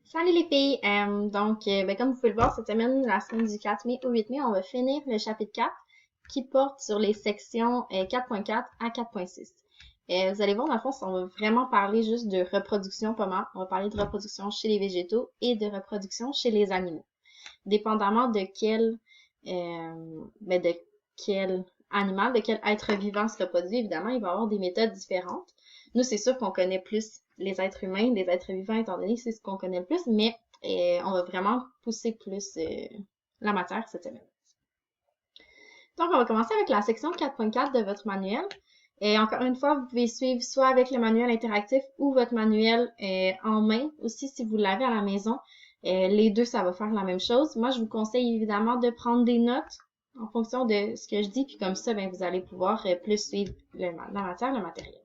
Salut les filles! Comme vous pouvez le voir, cette semaine, la semaine du 4 mai au 8 mai, on va finir le chapitre 4 qui porte sur les sections 4.4 à 4.6. Vous allez voir, dans le fond, on va vraiment parler juste de reproduction pas mal. On va parler de reproduction chez les végétaux et de reproduction chez les animaux. Dépendamment de quel animal, de quel être vivant se reproduit, évidemment, il va y avoir des méthodes différentes. Nous, c'est sûr qu'on connaît plus les êtres humains, les êtres vivants, étant donné que c'est ce qu'on connaît le plus, mais on va vraiment pousser plus la matière cette semaine. Donc, on va commencer avec la section 4.4 de votre manuel. Et encore une fois, vous pouvez suivre soit avec le manuel interactif ou votre manuel en main aussi si vous l'avez à la maison. Les deux, ça va faire la même chose. Moi, je vous conseille évidemment de prendre des notes en fonction de ce que je dis, puis comme ça, ben, vous allez pouvoir plus suivre la matière, le matériel.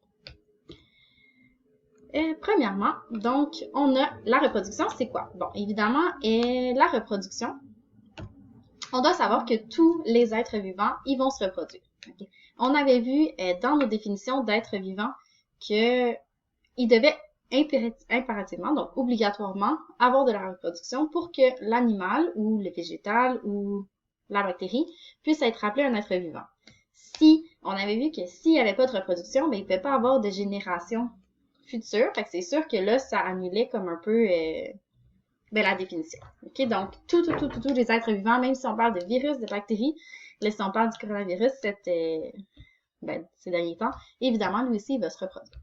Premièrement, donc, on a la reproduction, c'est quoi? Bon, évidemment, la reproduction, on doit savoir que tous les êtres vivants, ils vont se reproduire. Okay? On avait vu dans nos définitions d'êtres vivants qu'ils devaient impérativement, donc obligatoirement, avoir de la reproduction pour que l'animal ou le végétal ou la bactérie puisse être appelé un être vivant. Si on avait vu que s'il n'y avait pas de reproduction, ben, il ne peut pas avoir de génération future. Fait que c'est sûr que là, ça annulait comme un peu la définition. OK? Donc, tous les êtres vivants, même si on parle de virus, de bactéries, là, si on parle du coronavirus, ces derniers temps, évidemment, lui aussi, il va se reproduire.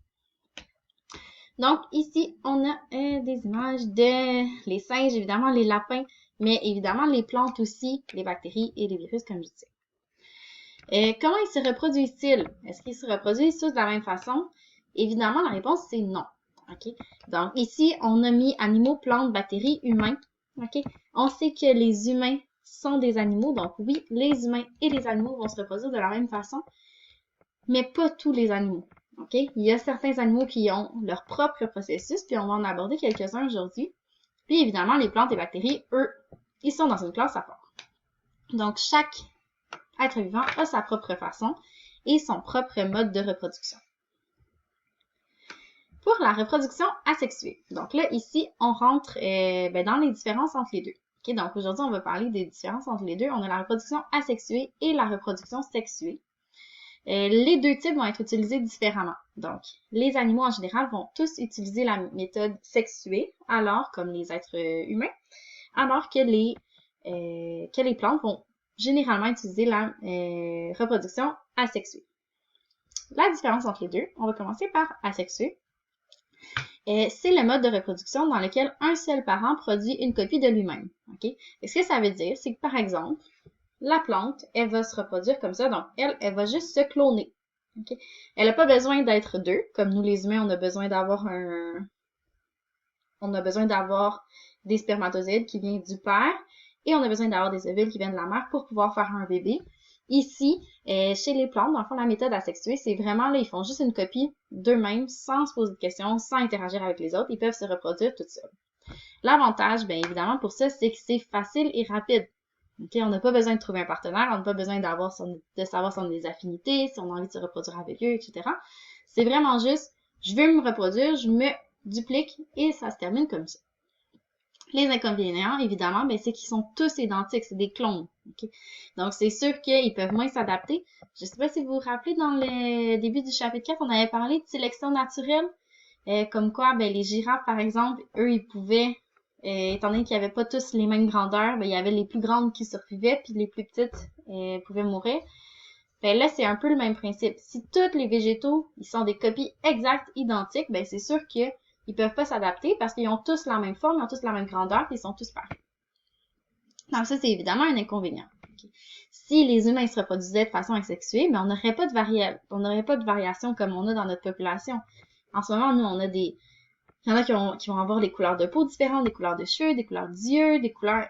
Donc, ici, on a des images de les singes, évidemment, les lapins, mais évidemment, les plantes aussi, les bactéries et les virus, comme je disais. Comment ils se reproduisent-ils? Est-ce qu'ils se reproduisent tous de la même façon? Évidemment, la réponse, c'est non. OK? Donc, ici, on a mis animaux, plantes, bactéries, humains. OK? On sait que les humains sont des animaux. Donc, oui, les humains et les animaux vont se reproduire de la même façon, mais pas tous les animaux. OK? Il y a certains animaux qui ont leur propre processus, puis on va en aborder quelques-uns aujourd'hui. Puis, évidemment, les plantes et bactéries, eux, ils sont dans une classe à part. Donc, chaque être vivant a sa propre façon et son propre mode de reproduction. Pour la reproduction asexuée. Donc là, ici, on rentre dans les différences entre les deux. Okay? Donc aujourd'hui, on va parler des différences entre les deux. On a la reproduction asexuée et la reproduction sexuée. Les deux types vont être utilisés différemment. Donc, les animaux en général vont tous utiliser la méthode sexuée, alors comme les êtres humains, alors que les plantes vont généralement utiliser la reproduction asexuée. La différence entre les deux, on va commencer par asexuée. C'est le mode de reproduction dans lequel un seul parent produit une copie de lui-même. Okay? Et ce que ça veut dire, c'est que par exemple, la plante, elle va se reproduire comme ça, donc elle va juste se cloner. Okay? Elle n'a pas besoin d'être deux, comme nous les humains, on a besoin d'avoir des spermatozoïdes qui viennent du père et on a besoin d'avoir des ovules qui viennent de la mère pour pouvoir faire un bébé. Ici, chez les plantes, dans le fond, la méthode asexuée, c'est vraiment, là, ils font juste une copie d'eux-mêmes, sans se poser de questions, sans interagir avec les autres. Ils peuvent se reproduire tout seuls. L'avantage, bien évidemment, pour ça, c'est que c'est facile et rapide. Okay? On n'a pas besoin de trouver un partenaire, on n'a pas besoin de savoir si on a des affinités, si on a envie de se reproduire avec eux, etc. C'est vraiment juste, je veux me reproduire, je me duplique et ça se termine comme ça. Les inconvénients, évidemment, ben, c'est qu'ils sont tous identiques, c'est des clones. Okay? Donc, c'est sûr qu'ils peuvent moins s'adapter. Je ne sais pas si vous vous rappelez, dans le début du chapitre 4, on avait parlé de sélection naturelle, comme quoi ben, les girafes, par exemple, eux, ils pouvaient, étant donné qu'ils n'avaient pas tous les mêmes grandeurs, ben, il y avait les plus grandes qui survivaient, puis les plus petites pouvaient mourir. Ben là, c'est un peu le même principe. Si tous les végétaux, ils sont des copies exactes, identiques, ben c'est sûr que ils peuvent pas s'adapter parce qu'ils ont tous la même forme, ils ont tous la même grandeur, et ils sont tous pareils. Donc ça, c'est évidemment un inconvénient. Okay. Si les humains se reproduisaient de façon asexuée, mais on n'aurait pas de variation comme on a dans notre population. En ce moment, nous, on a il y en a qui vont avoir des couleurs de peau différentes, des couleurs de cheveux, des couleurs d'yeux, des couleurs,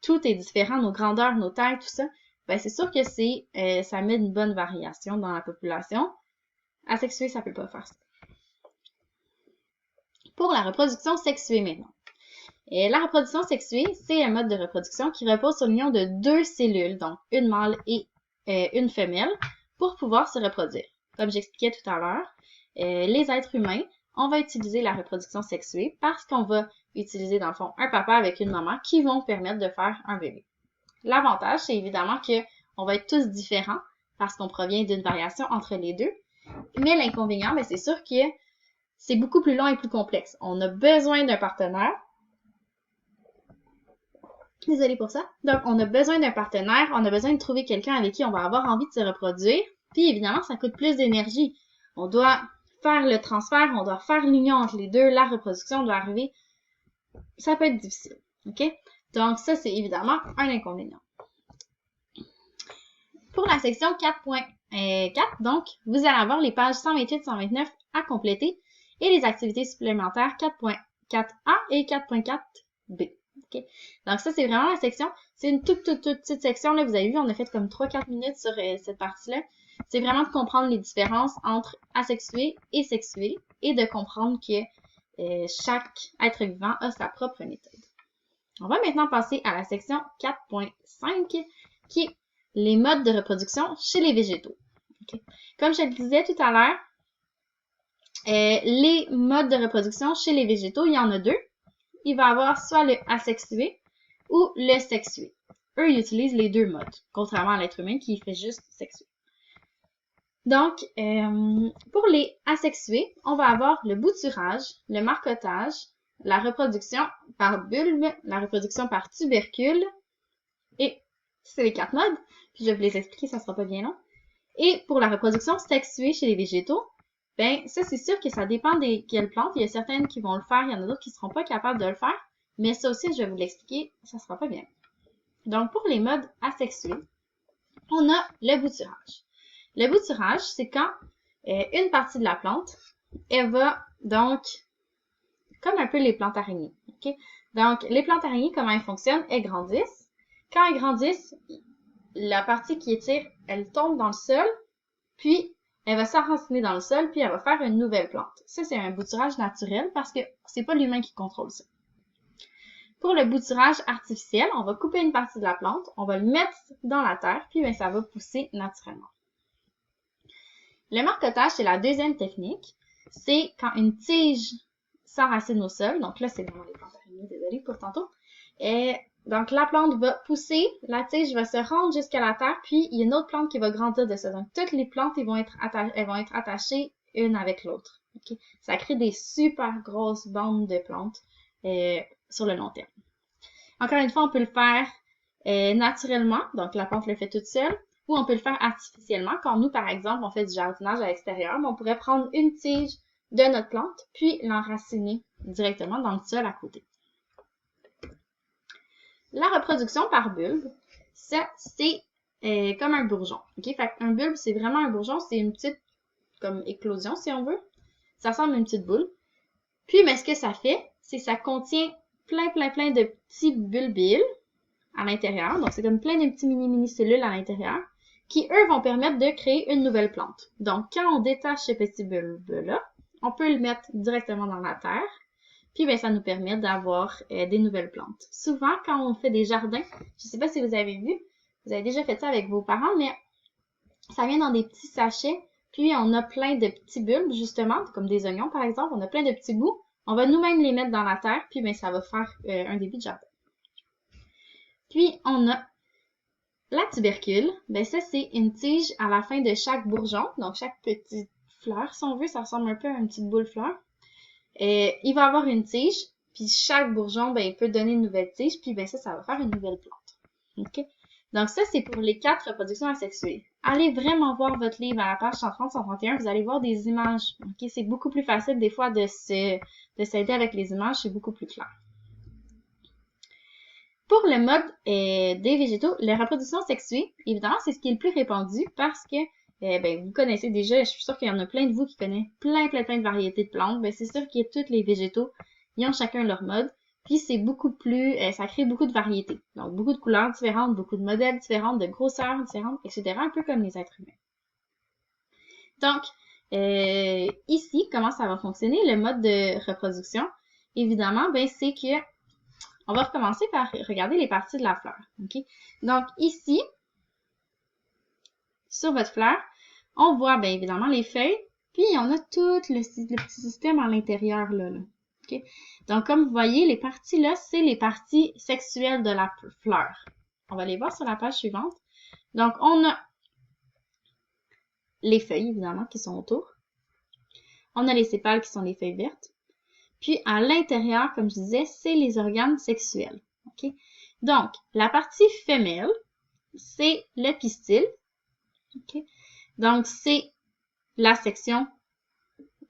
tout est différent, nos grandeurs, nos tailles, tout ça. Ben, c'est sûr que ça met une bonne variation dans la population. Asexuée, ça peut pas faire ça. Pour la reproduction sexuée maintenant. Et la reproduction sexuée, c'est un mode de reproduction qui repose sur l'union de deux cellules, donc une mâle et une femelle, pour pouvoir se reproduire. Comme j'expliquais tout à l'heure, les êtres humains on va utiliser la reproduction sexuée parce qu'on va utiliser, dans le fond, un papa avec une maman qui vont permettre de faire un bébé. L'avantage, c'est évidemment qu'on va être tous différents parce qu'on provient d'une variation entre les deux. Mais l'inconvénient, ben, c'est sûr que c'est beaucoup plus long et plus complexe. On a besoin d'un partenaire. Désolée pour ça. Donc, on a besoin d'un partenaire, on a besoin de trouver quelqu'un avec qui on va avoir envie de se reproduire. Puis, évidemment, ça coûte plus d'énergie. On doit faire le transfert, on doit faire l'union entre les deux, la reproduction doit arriver. Ça peut être difficile, OK? Donc, ça, c'est évidemment un inconvénient. Pour la section 4.4, donc, vous allez avoir les pages 128-129 à compléter et les activités supplémentaires 4.4a et 4.4b. Okay? Donc, ça, c'est vraiment la section. C'est une toute petite section. Là, vous avez vu, on a fait comme 3-4 minutes sur cette partie-là. C'est vraiment de comprendre les différences entre asexués et sexués et de comprendre que chaque être vivant a sa propre méthode. On va maintenant passer à la section 4.5 qui est les modes de reproduction chez les végétaux. Okay? Comme je le disais tout à l'heure, les modes de reproduction chez les végétaux, il y en a deux. Il va y avoir soit le asexué ou le sexué. Eux, ils utilisent les deux modes, contrairement à l'être humain qui fait juste sexué. Donc, pour les asexués, on va avoir le bouturage, le marcottage, la reproduction par bulbe, la reproduction par tubercule, et c'est les 4 modes, puis je vais vous les expliquer, ça sera pas bien long. Et pour la reproduction sexuée chez les végétaux, ben ça c'est sûr que ça dépend des quelles plantes. Il y a certaines qui vont le faire, il y en a d'autres qui ne seront pas capables de le faire, mais ça aussi, je vais vous l'expliquer, ça sera pas bien. Donc, pour les modes asexués, on a le bouturage. Le bouturage, c'est quand une partie de la plante, elle va donc, comme un peu les plantes araignées, ok? Donc, les plantes araignées, comment elles fonctionnent? Elles grandissent. Quand elles grandissent, la partie qui étire, elle tombe dans le sol, puis elle va s'enraciner dans le sol, puis elle va faire une nouvelle plante. Ça, c'est un bouturage naturel parce que c'est pas l'humain qui contrôle ça. Pour le bouturage artificiel, on va couper une partie de la plante, on va le mettre dans la terre, puis ben, ça va pousser naturellement. Le marcottage, c'est la deuxième technique. C'est quand une tige s'enracine au sol. Donc là, c'est vraiment les plantes araignées, désolée pour tantôt. Et donc la plante va pousser, la tige va se rendre jusqu'à la terre, puis il y a une autre plante qui va grandir de ça. Donc toutes les plantes, elles vont être attachées une avec l'autre. Okay? Ça crée des super grosses bandes de plantes sur le long terme. Encore une fois, on peut le faire naturellement, donc la plante le fait toute seule, ou on peut le faire artificiellement. Quand nous, par exemple, on fait du jardinage à l'extérieur, on pourrait prendre une tige de notre plante, puis l'enraciner directement dans le sol à côté. La reproduction par bulbe, ça, c'est comme un bourgeon. Okay? Fait un bulbe, c'est vraiment un bourgeon, c'est une petite comme éclosion, si on veut. Ça ressemble à une petite boule. Puis, mais ce que ça fait, c'est que ça contient plein de petits bulbilles à l'intérieur. Donc, c'est comme plein de petits mini cellules à l'intérieur qui, eux, vont permettre de créer une nouvelle plante. Donc, quand on détache ce petit bulbe-là, on peut le mettre directement dans la terre. Puis, ben, ça nous permet d'avoir des nouvelles plantes. Souvent, quand on fait des jardins, je ne sais pas si vous avez vu, vous avez déjà fait ça avec vos parents, mais ça vient dans des petits sachets. Puis, on a plein de petits bulbes, justement, comme des oignons, par exemple. On a plein de petits bouts. On va nous-mêmes les mettre dans la terre, puis ben, ça va faire un début de jardin. Puis, on a la tubercule. Ben, ça, c'est une tige à la fin de chaque bourgeon. Donc, chaque petite fleur, si on veut, ça ressemble un peu à une petite boule fleur. Il va avoir une tige, puis chaque bourgeon, ben, il peut donner une nouvelle tige, puis ben, ça va faire une nouvelle plante. OK? Donc, ça, c'est pour les 4 reproductions asexuées. Allez vraiment voir votre livre à la page 130-131. Vous allez voir des images. OK? C'est beaucoup plus facile, des fois, de s'aider avec les images. C'est beaucoup plus clair. Pour le mode des végétaux, la reproduction sexuée, évidemment, c'est ce qui est le plus répandu parce que, ben, vous connaissez déjà, je suis sûre qu'il y en a plein de vous qui connaissent plein de variétés de plantes. Ben, c'est sûr que tous les végétaux, ils ont chacun leur mode. Puis c'est beaucoup plus, ça crée beaucoup de variétés. Donc beaucoup de couleurs différentes, beaucoup de modèles différents, de grosseurs différentes, etc. Un peu comme les êtres humains. Donc, ici, comment ça va fonctionner, le mode de reproduction? Évidemment, ben c'est que on va recommencer par regarder les parties de la fleur. Okay? Donc ici, sur votre fleur, on voit bien évidemment les feuilles Puis, on a tout le petit système à l'intérieur, là. OK? Donc, comme vous voyez, les parties là, c'est les parties sexuelles de la fleur. On va les voir sur la page suivante. Donc, on a les feuilles, évidemment, qui sont autour. On a les sépales qui sont les feuilles vertes. Puis, à l'intérieur, comme je disais, c'est les organes sexuels. OK? Donc, la partie femelle, c'est le pistil. OK? Donc, c'est la section...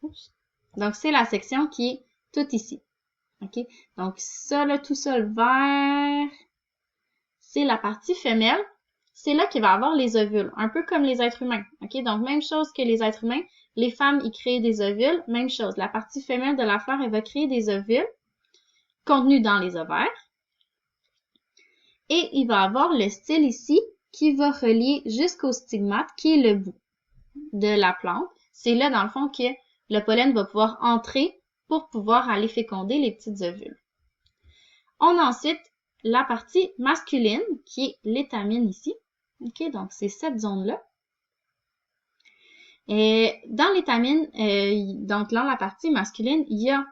Oups. Donc, c'est la section qui est tout ici. OK? Donc, ça, là, tout ça, le vert, c'est la partie femelle. C'est là qu'il va avoir les ovules, un peu comme les êtres humains. OK? Donc, même chose que les êtres humains. Les femmes, ils créent des ovules. Même chose. La partie femelle de la fleur, elle va créer des ovules contenus dans les ovaires. Et il va avoir le style ici qui va relier jusqu'au stigmate, qui est le bout de la plante. C'est là, dans le fond, que le pollen va pouvoir entrer pour pouvoir aller féconder les petites ovules. On a ensuite la partie masculine, qui est l'étamine ici. OK, donc c'est cette zone-là. Et dans l'étamine, donc dans la partie masculine, il y a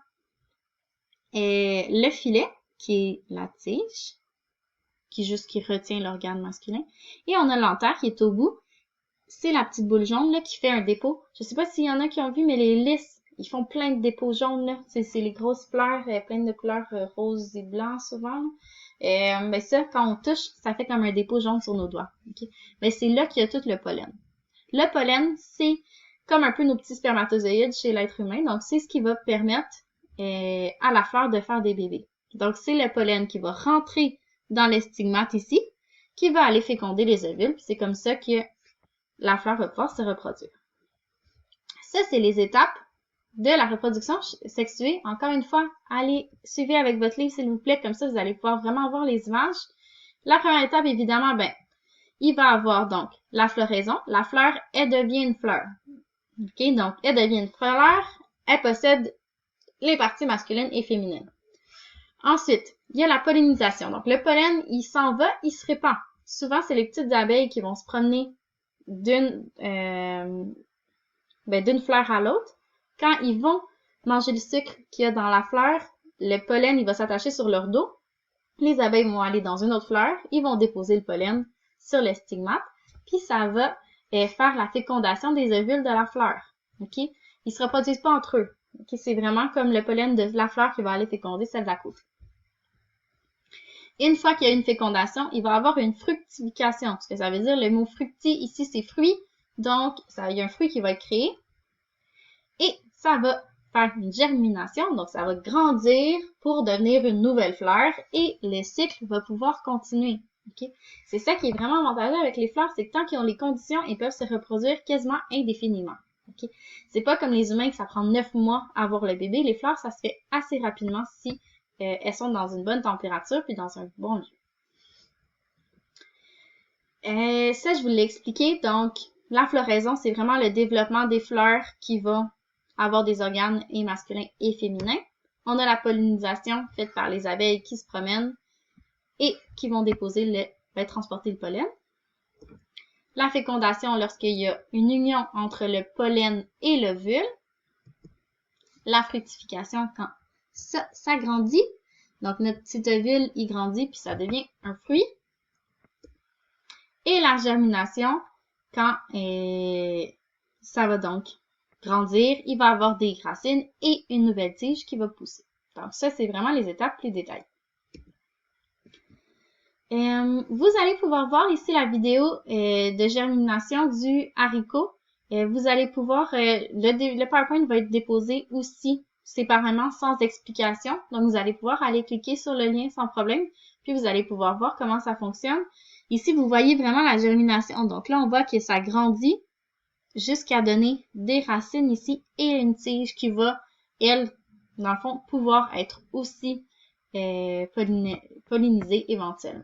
le filet, qui est la tige, qui retient l'organe masculin. Et on a l'antère qui est au bout. C'est la petite boule jaune là, qui fait un dépôt. Je sais pas s'il y en a qui ont vu, mais les lys, ils font plein de dépôts jaunes. Là. C'est les grosses fleurs, pleines de couleurs roses et blancs souvent. Mais ça, quand on touche, ça fait comme un dépôt jaune sur nos doigts. Okay? Mais c'est là qu'il y a tout le pollen. Le pollen, c'est comme un peu nos petits spermatozoïdes chez l'être humain. Donc, c'est ce qui va permettre à la fleur de faire des bébés. Donc, c'est le pollen qui va rentrer dans les stigmates ici, qui va aller féconder les ovules. C'est comme ça que la fleur va pouvoir se reproduire. Ça, c'est les étapes de la reproduction sexuée. Encore une fois, allez, suivez avec votre livre, s'il vous plaît. Comme ça, vous allez pouvoir vraiment voir les images. La première étape, évidemment, il va avoir donc la floraison. La fleur, elle devient une fleur. OK? Donc, elle devient une fleur. Elle possède les parties masculines et féminines. Ensuite, il y a la pollinisation. Donc, le pollen, il s'en va, il se répand. Souvent, c'est les petites abeilles qui vont se promener d'une fleur à l'autre. Quand ils vont manger le sucre qu'il y a dans la fleur, le pollen, il va s'attacher sur leur dos. Les abeilles vont aller dans une autre fleur, ils vont déposer le pollen sur le stigmate, puis ça va faire la fécondation des ovules de la fleur. OK? Ils se reproduisent pas entre eux. OK? C'est vraiment comme le pollen de la fleur qui va aller féconder celle d'à côté. Une fois qu'il y a une fécondation, il va y avoir une fructification. Ce que ça veut dire, le mot fructi, ici, c'est fruit. Donc, il y a un fruit qui va être créé. Et ça va faire une germination. Donc, ça va grandir pour devenir une nouvelle fleur. Et le cycle va pouvoir continuer. Okay? C'est ça qui est vraiment avantageux avec les fleurs, c'est que tant qu'ils ont les conditions, ils peuvent se reproduire quasiment indéfiniment. Okay? C'est pas comme les humains que ça prend 9 mois à avoir le bébé. Les fleurs, ça se fait assez rapidement si elles sont dans une bonne température puis dans un bon lieu. Ça, je vous l'ai expliqué. Donc, la floraison, c'est vraiment le développement des fleurs qui vont avoir des organes et masculins et féminins. On a la pollinisation faite par les abeilles qui se promènent et qui vont déposer transporter le pollen. La fécondation lorsqu'il y a une union entre le pollen et l'ovule. La fructification quand ça grandit. Donc, notre petit ovule, il grandit puis ça devient un fruit. Et la germination, quand ça va donc grandir, il va avoir des racines et une nouvelle tige qui va pousser. Donc, ça, c'est vraiment les étapes plus détaillées. Vous allez pouvoir voir ici la vidéo de germination du haricot. Vous allez pouvoir, le PowerPoint va être déposé aussi séparément sans explication. Donc, vous allez pouvoir aller cliquer sur le lien sans problème. Puis, vous allez pouvoir voir comment ça fonctionne. Ici, vous voyez vraiment la germination. Donc là, on voit que ça grandit jusqu'à donner des racines ici et une tige qui va, elle, dans le fond, pouvoir être aussi pollinisée éventuellement.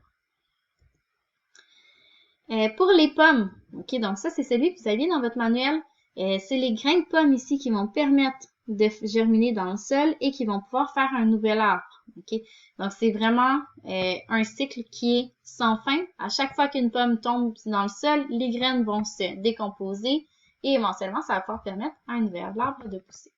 Pour les pommes, ok, donc ça, c'est celui que vous aviez dans votre manuel. C'est les grains de pommes ici qui vont permettre de germiner dans le sol et qui vont pouvoir faire un nouvel arbre. Ok, donc c'est vraiment un cycle qui est sans fin. À chaque fois qu'une pomme tombe dans le sol, les graines vont se décomposer et éventuellement, ça va pouvoir permettre à un nouvel arbre de pousser.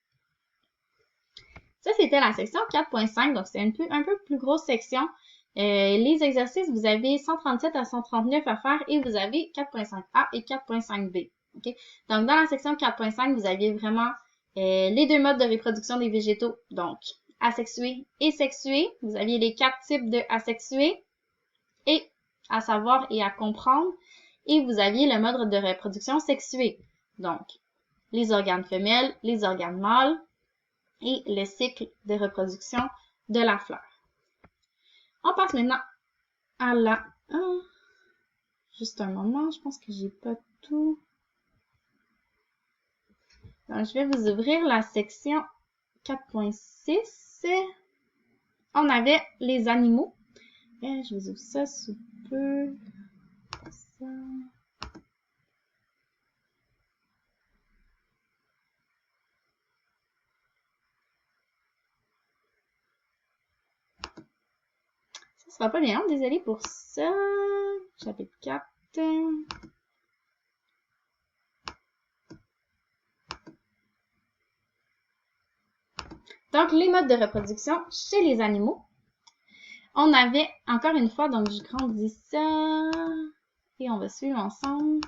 Ça, c'était la section 4.5, donc c'est un peu plus grosse section. Les exercices, vous avez 137 à 139 à faire et vous avez 4.5A et 4.5B. Okay? Donc, dans la section 4.5, vous aviez vraiment les deux modes de reproduction des végétaux, donc asexués et sexués. Vous aviez les 4 types de asexués et à savoir et à comprendre. Et vous aviez le mode de reproduction sexué, donc les organes femelles, les organes mâles et le cycle de reproduction de la fleur. On passe maintenant à la... juste un moment, je pense que j'ai pas tout. Donc, je vais vous ouvrir la section 4.6. On avait les animaux. Je vous ouvre ça sous peu. Ça. Ça sera pas bien long, désolé pour ça. Chapitre 4. Donc, les modes de reproduction chez les animaux. On avait, encore une fois, donc je grandis ça et on va suivre ensemble.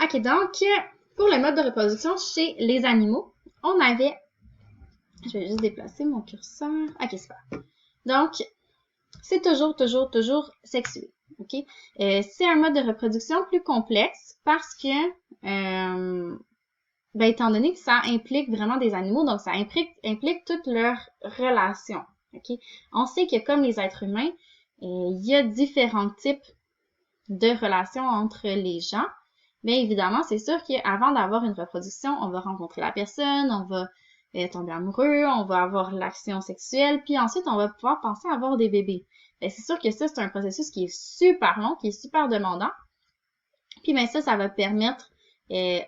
Ok, donc, pour le mode de reproduction chez les animaux, on avait, je vais juste déplacer mon curseur. Ok, super. Donc, c'est toujours sexué. Ok? C'est un mode de reproduction plus complexe parce que, ben, étant donné que ça implique vraiment des animaux, donc ça implique toutes leurs relations. Ok? On sait que comme les êtres humains, il y a différents types de relations entre les gens. Mais évidemment, c'est sûr qu'avant d'avoir une reproduction, on va rencontrer la personne, on va tomber amoureux, on va avoir l'action sexuelle, puis ensuite, on va pouvoir penser à avoir des bébés. Ben, c'est sûr que ça, c'est un processus qui est super long, qui est super demandant. Puis ben ça va permettre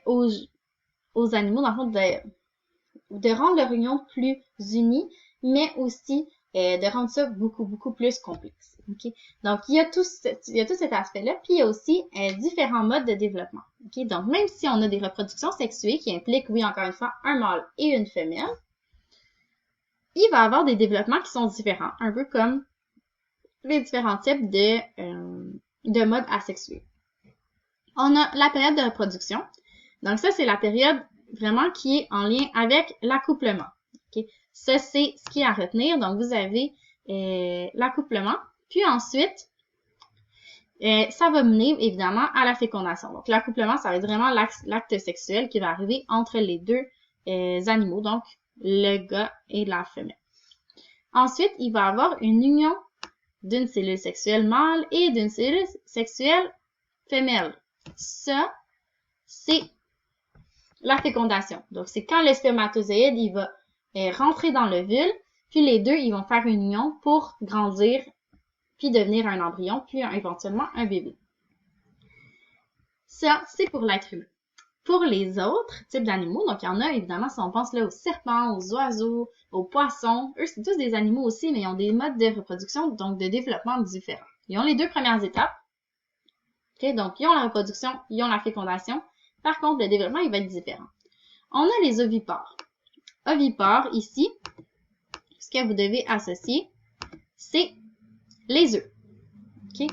aux animaux, dans le fond, de rendre leur union plus unie, mais aussi de rendre ça beaucoup plus complexe. Okay? Donc, il y a tout cet aspect-là, puis il y a aussi différents modes de développement. Okay? Donc, même si on a des reproductions sexuées qui impliquent, oui, encore une fois, un mâle et une femelle, il va y avoir des développements qui sont différents, un peu comme les différents types de modes asexués. On a la période de reproduction. Donc, ça, c'est la période vraiment qui est en lien avec l'accouplement. Okay? Ça, c'est ce qui est à retenir. Donc, vous avez l'accouplement. Puis ensuite, ça va mener évidemment à la fécondation. Donc, l'accouplement, ça va être vraiment l'acte sexuel qui va arriver entre les deux animaux, donc le gars et la femelle. Ensuite, il va y avoir une union d'une cellule sexuelle mâle et d'une cellule sexuelle femelle. Ça, c'est la fécondation. Donc, c'est quand le spermatozoïde, il va rentrer dans l'ovule, puis les deux, ils vont faire une union pour grandir, puis devenir un embryon, puis éventuellement un bébé. Ça, c'est pour l'être humain. Pour les autres types d'animaux, donc il y en a évidemment, si on pense là aux serpents, aux oiseaux, aux poissons, eux, c'est tous des animaux aussi, mais ils ont des modes de reproduction, donc de développement différents. Ils ont les deux premières étapes. Okay? Donc, ils ont la reproduction, ils ont la fécondation. Par contre, le développement, il va être différent. On a les ovipares. Ovipares, ici, ce que vous devez associer, c'est les œufs. Okay?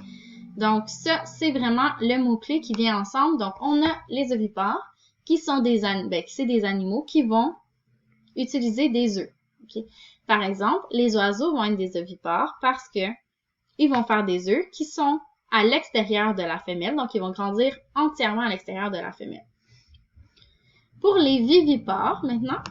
Donc, ça, c'est vraiment le mot-clé qui vient ensemble. Donc, on a les ovipares, qui sont des animaux qui vont utiliser des œufs. Okay? Par exemple, les oiseaux vont être des ovipares parce que ils vont faire des œufs qui sont à l'extérieur de la femelle, donc ils vont grandir entièrement à l'extérieur de la femelle. Pour les vivipares, maintenant,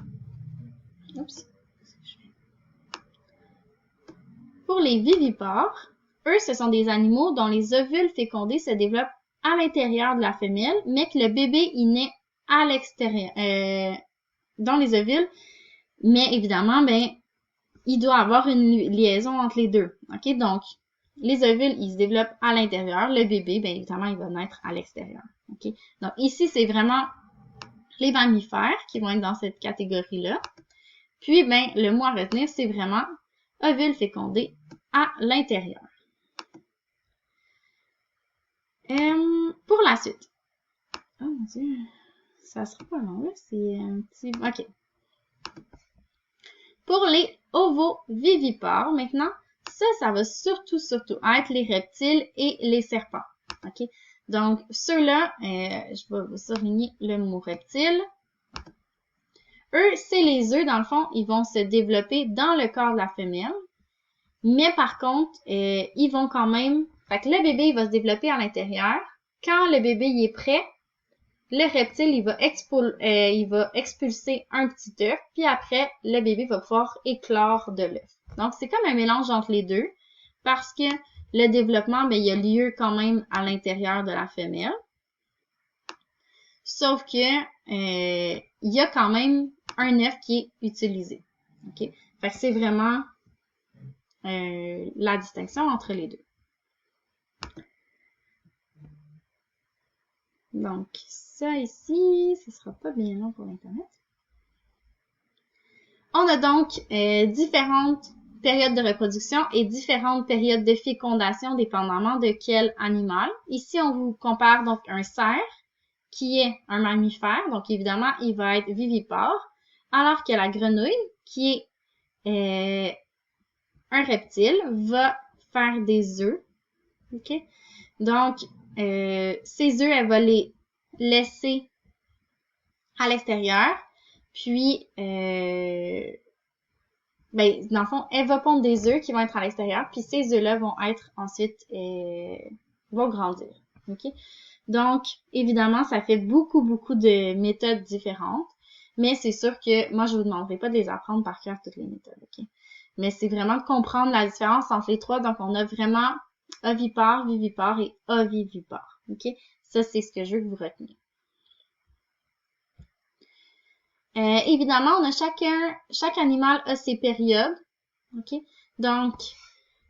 pour les vivipares, eux, ce sont des animaux dont les ovules fécondés se développent à l'intérieur de la femelle, mais que le bébé, il naît à l'extérieur, dans les ovules, mais évidemment, ben, il doit avoir une liaison entre les deux. OK? Donc, les ovules, ils se développent à l'intérieur. Le bébé, bien évidemment, il va naître à l'extérieur. OK? Donc, ici, c'est vraiment les mammifères qui vont être dans cette catégorie-là. Puis, ben, le mot à retenir, c'est vraiment ovules fécondés à l'intérieur. Pour la suite. Oh mon Dieu. Ça sera pas long, là. C'est un petit... OK. Pour les ovovivipares, maintenant, ça va surtout être les reptiles et les serpents. OK? Donc, ceux-là, je vais vous surligner le mot reptile. Eux, c'est les œufs, dans le fond, ils vont se développer dans le corps de la femelle. Mais par contre, ils vont quand même... Fait que le bébé, il va se développer à l'intérieur. Quand le bébé il est prêt, le reptile, il va expulser un petit œuf, puis après, le bébé va pouvoir éclore de l'œuf. Donc, c'est comme un mélange entre les deux, parce que le développement, ben, il a lieu quand même à l'intérieur de la femelle. Sauf que, il y a quand même un œuf qui est utilisé. OK? Fait que c'est vraiment la distinction entre les deux. Donc, ça ici, ce sera pas bien long pour l'Internet. On a donc différentes périodes de reproduction et différentes périodes de fécondation dépendamment de quel animal. Ici, on vous compare donc un cerf qui est un mammifère, donc évidemment, il va être vivipare, alors que la grenouille, qui est un reptile, va faire des œufs. OK? Donc, ces œufs, elle va les laisser à l'extérieur, puis, ben, dans le fond, elle va pondre des œufs qui vont être à l'extérieur, puis ces œufs-là vont être ensuite, vont grandir. OK? Donc, évidemment, ça fait beaucoup de méthodes différentes, mais c'est sûr que moi, je vous demanderai pas de les apprendre par cœur toutes les méthodes, OK? Mais c'est vraiment de comprendre la différence entre les trois. Donc, on a vraiment ovipare, vivipare et ovivipare, OK? Ça, c'est ce que je veux que vous reteniez. Évidemment, on a chaque animal a ses périodes, OK? Donc,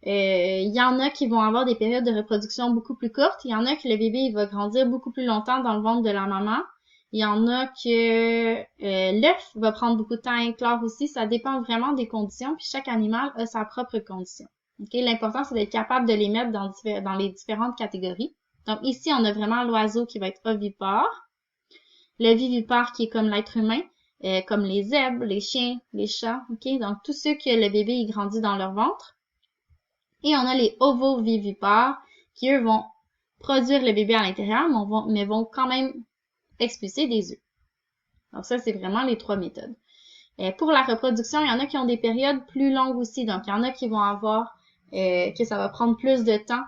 il y en a qui vont avoir des périodes de reproduction beaucoup plus courtes. Il y en a que le bébé il va grandir beaucoup plus longtemps dans le ventre de la maman. Il y en a que l'œuf va prendre beaucoup de temps à éclore aussi. Ça dépend vraiment des conditions. Puis chaque animal a sa propre condition. Okay? L'important, c'est d'être capable de les mettre dans les différentes catégories. Donc ici, on a vraiment l'oiseau qui va être ovipare. Le vivipare qui est comme l'être humain. Comme les zèbres, les chiens, les chats. Okay? Donc tous ceux que le bébé il grandit dans leur ventre. Et on a les ovovivipares qui, eux, vont produire le bébé à l'intérieur, mais vont quand même expulser des œufs. Donc ça, c'est vraiment les trois méthodes. Pour la reproduction, il y en a qui ont des périodes plus longues aussi. Donc, il y en a qui vont avoir que ça va prendre plus de temps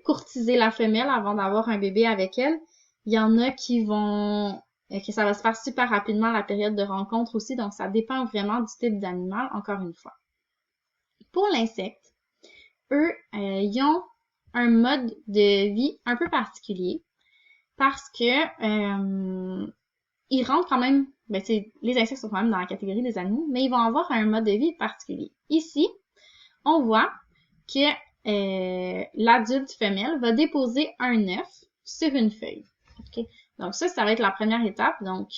courtiser la femelle avant d'avoir un bébé avec elle. Il y en a qui vont que ça va se faire super rapidement la période de rencontre aussi. Donc, ça dépend vraiment du type d'animal, encore une fois. Pour l'insecte, eux, ils ont un mode de vie un peu particulier parce que ils rentrent quand même, ben les insectes sont quand même dans la catégorie des animaux, mais ils vont avoir un mode de vie particulier. Ici, on voit que l'adulte femelle va déposer un œuf sur une feuille. Okay? Donc ça va être la première étape. Donc,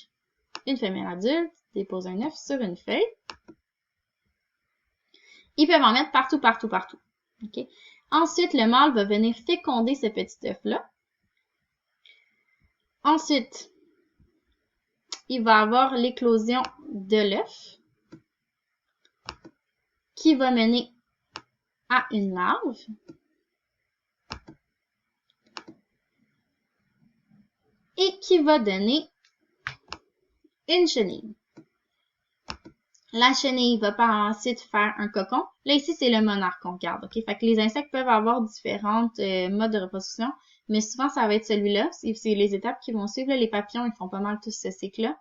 une femelle adulte dépose un œuf sur une feuille. Ils peuvent en mettre partout. Okay? Ensuite, le mâle va venir féconder ce petit œuf-là. Ensuite, il va avoir l'éclosion de l'œuf qui va mener à une larve. Et qui va donner une chenille. La chenille va par ensuite faire un cocon. Là, ici, c'est le monarque qu'on regarde. Okay? Fait que les insectes peuvent avoir différentes modes de reproduction, mais souvent, ça va être celui-là. C'est les étapes qui vont suivre. Là, les papillons, ils font pas mal tous ce cycle-là.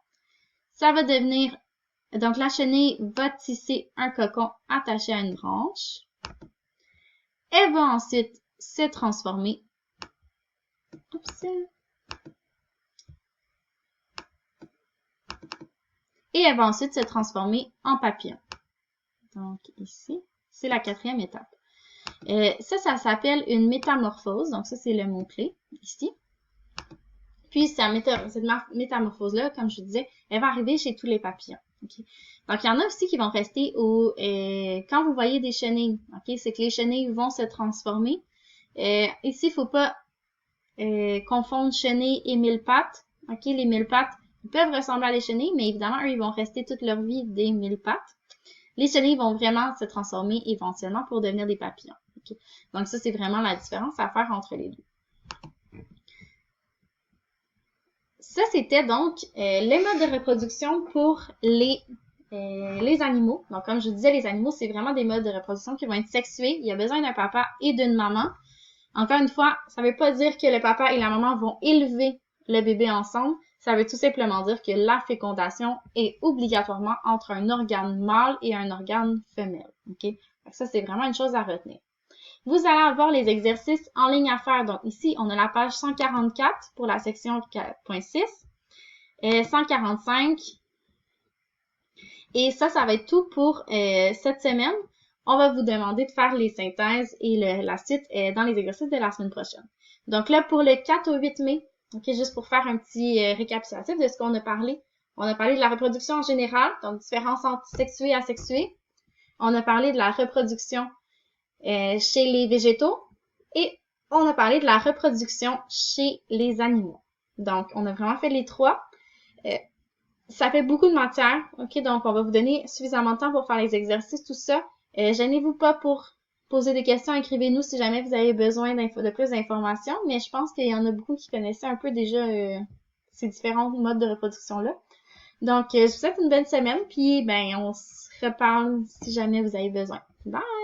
Ça va devenir... Donc, la chenille va tisser un cocon attaché à une branche. Elle va ensuite se transformer. Oups. Et elle va ensuite se transformer en papillon. Donc, ici, c'est la quatrième étape. Ça s'appelle une métamorphose. Donc, ça, c'est le mot-clé, ici. Puis, cette métamorphose-là, comme je disais, elle va arriver chez tous les papillons. Okay? Donc, il y en a aussi qui vont rester quand vous voyez des chenilles, okay? C'est que les chenilles vont se transformer. Ici, il ne faut pas confondre chenilles et mille-pattes. OK, les mille-pattes peuvent ressembler à des chenilles, mais évidemment, eux, ils vont rester toute leur vie des mille-pattes. Les chenilles vont vraiment se transformer éventuellement pour devenir des papillons. Okay? Donc ça, c'est vraiment la différence à faire entre les deux. Ça, c'était donc les modes de reproduction pour les animaux. Donc, comme je vous disais, les animaux, c'est vraiment des modes de reproduction qui vont être sexués. Il y a besoin d'un papa et d'une maman. Encore une fois, ça ne veut pas dire que le papa et la maman vont élever le bébé ensemble. Ça veut tout simplement dire que la fécondation est obligatoirement entre un organe mâle et un organe femelle. Okay? Donc ça, c'est vraiment une chose à retenir. Vous allez avoir les exercices en ligne à faire. Donc ici, on a la page 144 pour la section 4.6, 145. Et ça va être tout pour cette semaine. On va vous demander de faire les synthèses et la suite dans les exercices de la semaine prochaine. Donc là, pour le 4 au 8 mai, okay, juste pour faire un petit récapitulatif de ce qu'on a parlé. On a parlé de la reproduction en général, donc différence entre sexué et asexué. On a parlé de la reproduction chez les végétaux et on a parlé de la reproduction chez les animaux. Donc, on a vraiment fait les trois. Ça fait beaucoup de matière, ok? Donc, on va vous donner suffisamment de temps pour faire les exercices, tout ça. Gênez-vous pas pour poser des questions, écrivez-nous si jamais vous avez besoin de plus d'informations, mais je pense qu'il y en a beaucoup qui connaissaient un peu déjà ces différents modes de reproduction-là. Donc, je vous souhaite une bonne semaine, puis ben on se reparle si jamais vous avez besoin. Bye!